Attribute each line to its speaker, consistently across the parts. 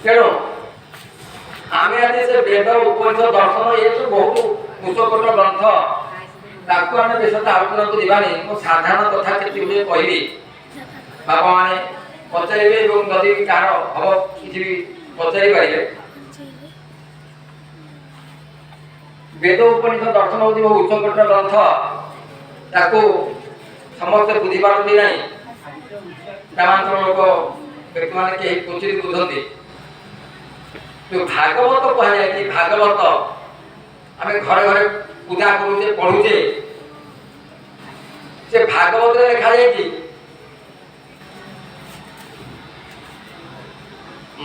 Speaker 1: ତେଣୁ ଆମେ ଆଜି ସେ ବେଦ ଉପନିଷଦ ଦର୍ଶନ ଏ ସବୁ ବହୁତ ପୁସ୍ତକର ଗ୍ରନ୍ଥ ତାକୁ ଆମେ ବେଶ ଆଲୋଚନାକୁ ଯିବାନି। ମୁଁ ସାଧାରଣ କଥା କେତେ ଗୁଡ଼ିଏ କହିବି, ବାପାମାନେ ପଚାରିବେ ଏବଂ ଯଦି କାହାର ହବ କିଛି ବି ପଚାରି ପାରିବେ। ବେଦ ଉପନିଷଦ ଦର୍ଶନ ହେଉଛି ବହୁ ଉଚ୍ଚକୋଟୀର ଗ୍ରନ୍ଥ, ତାକୁ ସମସ୍ତେ ବୁଝିପାରନ୍ତି ନାହିଁ। ଗ୍ରାମାଞ୍ଚଳ ଲୋକ ବ୍ୟକ୍ତିମାନେ କେହି କ୍ୱଚିତ ବୁଝନ୍ତି। ଭାଗବତ କୁହାଯାଏ କି ଭାଗବତ ଆମେ ଘରେ ଘରେ ପୂଜା କରୁଛେ ପଢୁଛେ, ସେ ଭାଗବତରେ ଲେଖାଯାଇଛି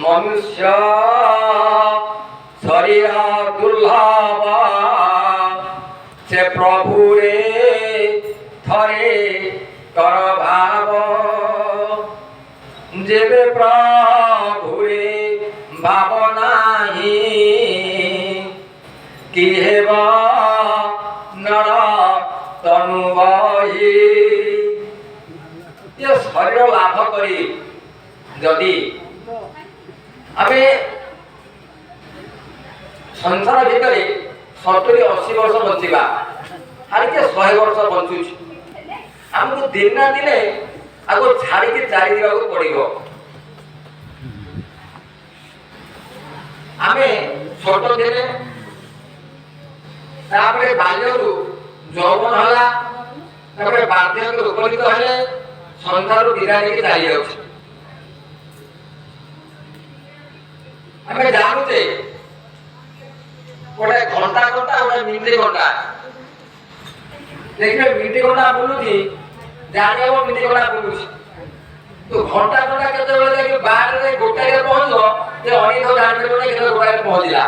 Speaker 1: ମନୁଷ୍ୟ ଶରୀର ଦୁର୍ଲଭ ସେ ପ୍ରଭୁରେ ଥରେ କର ଭାବ ଯେବେ ପ୍ରଭୁରେ ଭାବ ନାହିଁ କି ହେବ ନର ତନୁ ବହି। ଶରୀର ଲାଭ କରି ଯଦି ଆମେ ସଂସାର ଭିତରେ 70-80 ବର୍ଷ ବଞ୍ଚିବା, ଆଜିକେ 100 ବର୍ଷ ବଞ୍ଚୁଛୁ, ଆମକୁ ଦିନ ନା ଦିନେ ଆଗ ଛାଡ଼ିକି ଚାଲି ଯିବାକୁ ପଡ଼ିବ। ଆମେ ଛୋଟ ଥିଲେ, ତାପରେ ବାଲ୍ୟରୁ ଯୌବନ ହେଲା, ତାପରେ ବାର୍ଦ୍ଧକ୍ୟରୁ ଉପନୀତ ହେଲେ ସଂସାରରୁ ବିଦାୟ ନେଇକି ଚାଲି ଯାଉଛି। ଆମେ ଜାଣୁଛେ ଗୋଟେ ଘଣ୍ଟା ଘଣ୍ଟା ଗୋଟେ ମିନିଟ ଘଣ୍ଟା, ଦେଖିବେ ମିନିଟ ଘଣ୍ଟା ବୁଲୁଛି ଜାଣି ହବ ମିନିଟ ଘଣ୍ଟା ବୁଲୁଛି। ତ ଘଣ୍ଟା ଘଣ୍ଟା କେତେବେଳେ ଯାଇକି ବାହାରରେ ଗୋଟାଏ ପହଞ୍ଚିବ ଯେ ଅନେକ ଜାଣିପାରିବ ନା କେତେବେଳେ ଗୋଟାଏ ପହଞ୍ଚିଲା।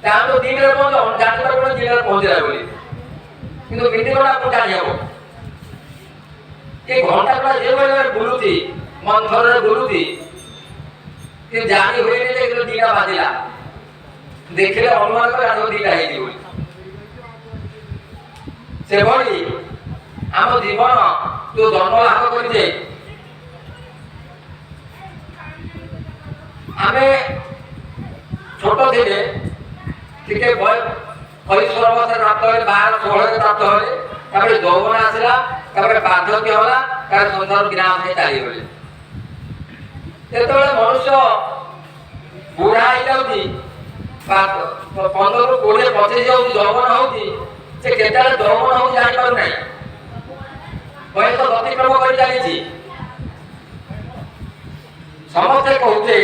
Speaker 1: ତାହେଲେ ଦିନରେ ପହଞ୍ଚିବ ଜାଣିପାରିବ ନା ଦିନରେ ପହଞ୍ଚିଲା ବୋଲି, କିନ୍ତୁ ମିନିଟ ଘଣ୍ଟା ଆପଣ ଜାଣି ହବ। ଏ ଘଣ୍ଟା ଘଣ୍ଟା ଯେଭଳି ବୁଲୁଛି ମନ୍ଥରରେ ବୁଲୁଛି, କିନ୍ତୁ ଜାଣି ହୁଏନି ଯେ ଦିଟା ବାଜିଲା, ଦେଖିଲେ ଅନୁମାନ করে ଆଗ ଦିଟା ହେଇଯିବ। ସେଭଳି ଆମ ଜୀବନ ଯୋଉ ଜନ୍ମ ଲାଭ କରିଛେ, ଆମେ ଛୋଟ ଥିଲେ ଟିକେ କୈଶୋର ଅବସ୍ଥାରେ ପ୍ରାପ୍ତ ହେଲେ, 12-16ରେ ପ୍ରାପ୍ତ ହେଲେ, ତାପରେ ଯୌବନ ଆସିଲା, ତାପରେ ବାର୍ଦ୍ଧକ୍ୟ ହେଲା, ତାପରେ ସଂସାର ବିନାଶ ହେଇ ଚାଲିଗଲେ। ଯେତେବେଳେ ମନୁଷ୍ୟ ବୁଢା ହେଇଯାଉଛି, 15-20-25 ଯାଉଛି, ଯୌବନ ହଉଛି, ସେ କେତେବେଳେ ଯୌବନ ହଉଛି ଜାଣିପାରୁନାହିଁ, ବୟସ ଅତିକ୍ରମ କରି ଚାଲିଛି। ସମସ୍ତେ କହୁଛେ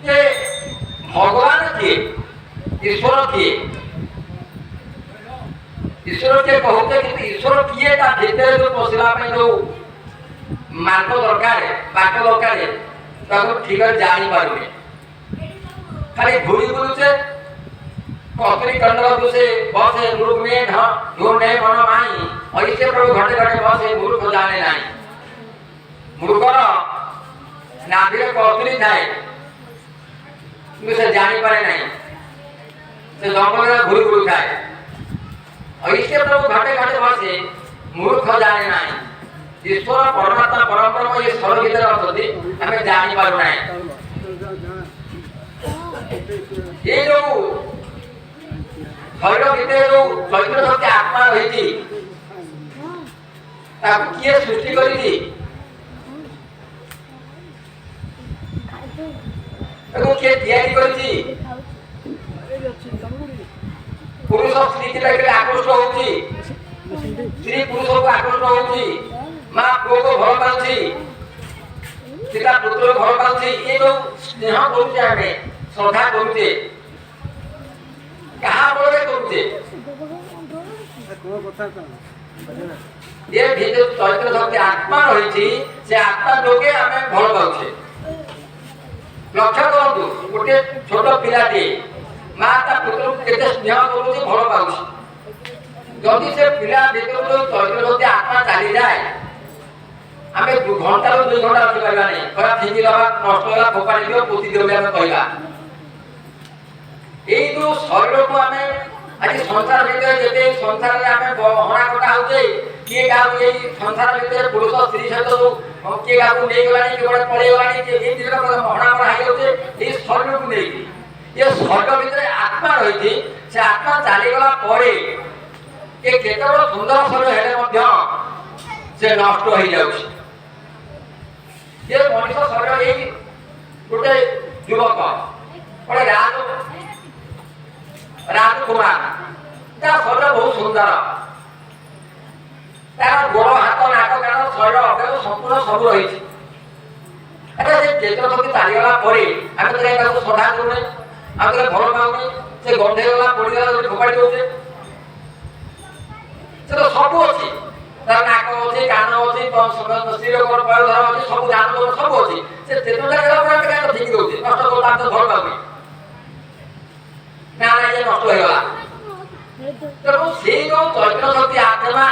Speaker 1: ଯେ ଭଗବାନ କିଏ, ଈଶ୍ୱର କିଏ, ଈଶ୍ୱର କିଏ କହୁଛେ, କିନ୍ତୁ ଈଶ୍ୱର କିଏ ତା ଭିତରେ ଯୋଉ ପଶିବା ପାଇଁ ଯୋଉ ମାର୍ଗ ଦରକାର, ବାଟ ଦରକାର, ତାକୁ ଠିକ ଜାଣିପାରୁନି। खाली घूरी बुलुचे कतरी कंडल दुसे बसे मूर्ख में ढूंढे मन माई, ऐसे प्रभु घटे घटे बसे मूर्ख जाने नहीं। मूर्खर नाभिरे कतरी थाए कि से जानी पारे नहीं, से जंगल में घूरी बुलु थाए। ऐसे प्रभु घटे घटे बसे मूर्ख जाने नहीं। ईश्वर परमात्मा परब्रह्म ये स्वर भीतर अछंती, आमे जानि पारु नाही। ये जो शरीर भितर जो चैतन्य शक्ति आत्मा रही किए सृष्टि करी, किए तैयारी करी। पुरुष स्त्री की आकृष्ट होती, स्त्री पुरुष को आकृष्ट होती, माँ पुओ को भल पाऊँगी, पिता पुत्र को भल पाऊँगी। ये जो स्नेह करुचे, आम श्रद्धा करुचे, क्या बड़े करुचे, ये जो चैतन्य शक्ति आत्मा रही से आत्मा जोगे आम भल पाऊे। लक्ष्य करतु गोटे छोट पिलाटी माँ ता पुत्र को केते स्नेह करुचे, भल पाऊे। जदि से पिला भीतर जो चैतन्य शक्ति आत्मा चली जाए, आम घंटा 2 घंटा रखी पारा नहीं, खरा फिंगी दबा नष्ट होगा फोपाड़ी दियो पोती दियो आम कहला। ये जो शरीर को आम आज संसार भीतर जते संसार में आम हणा कटा होते, किए क्या संसार भीतर पुरुष स्त्री सहित जो କିଏ କାହାକୁ ନେଇଗଲାଣି କିଏ ଗୋଟେ ପଳେଇଗଲାଣି କିଏ ଏଇ ଦିନ ମହଣା ମରା ହେଇଯାଉଛି ଏଇ ଶରୀରକୁ ନେଇକି। ଏ ଶରୀର ଭିତରେ ଆତ୍ମା ରହିଛି, ସେ ଆତ୍ମା ଚାଲିଗଲା ପରେ ଏ କେତେ ବଡ଼ ସୁନ୍ଦର ଶରୀର ହେଲେ ମଧ୍ୟ ସେ ନଷ୍ଟ ହେଇଯାଉଛି। ଏ ମଣିଷ ଶରୀର ଏଇ ଗୋଟେ ଯୁବକ ଗୋଟେ ରାଜକୁମାର, ତା ଶରୀର ବହୁତ ସୁନ୍ଦର, ତାର ଗୋଡ଼ ହାତ ନାକ କାନ ଶରୀର ଅବୟବ ସମ୍ପୂର୍ଣ୍ଣ ସବୁ ରହିଛି। ଆରେ ସେ ଚେତନ ଶକ୍ତି ଚାଲିଗଲା ପରେ ଆମେ ତ ତାକୁ ଶ୍ରଦ୍ଧା କରୁନେ, ଆମେ ତାକୁ ଭଲ ପାଉନେ, ସେ ଗନ୍ଧେଇଗଲା ପୋଡ଼ିଗଲା ଗୋଟେ ଫୋପାଡ଼ି ଦଉଛେ। ସେ ତ ସବୁ ଅଛି, ତାର ନାକ ଅଛି, କାନ ଅଛି, ସ୍ତ୍ରୀ ଲୋକର ପୟୋଧର ଅଛି, ସବୁ ଜାନ ସବୁ ଅଛି। ସେ ଚେତନ ଚାଲିଗଲା ପରେ ଆମେ କାହିଁ ଫିଙ୍ଗି ଦଉଛେ, ନଷ୍ଟ କରୁ, ଆମେ ତ ଭଲ ପାଉନେ। ନା ନା ଇଏ ନଷ୍ଟ ହେଇଗଲା। ତେଣୁ ସେଇ ଯୋଉ ଚୈତନ୍ୟ ଶକ୍ତି ଆତ୍ମା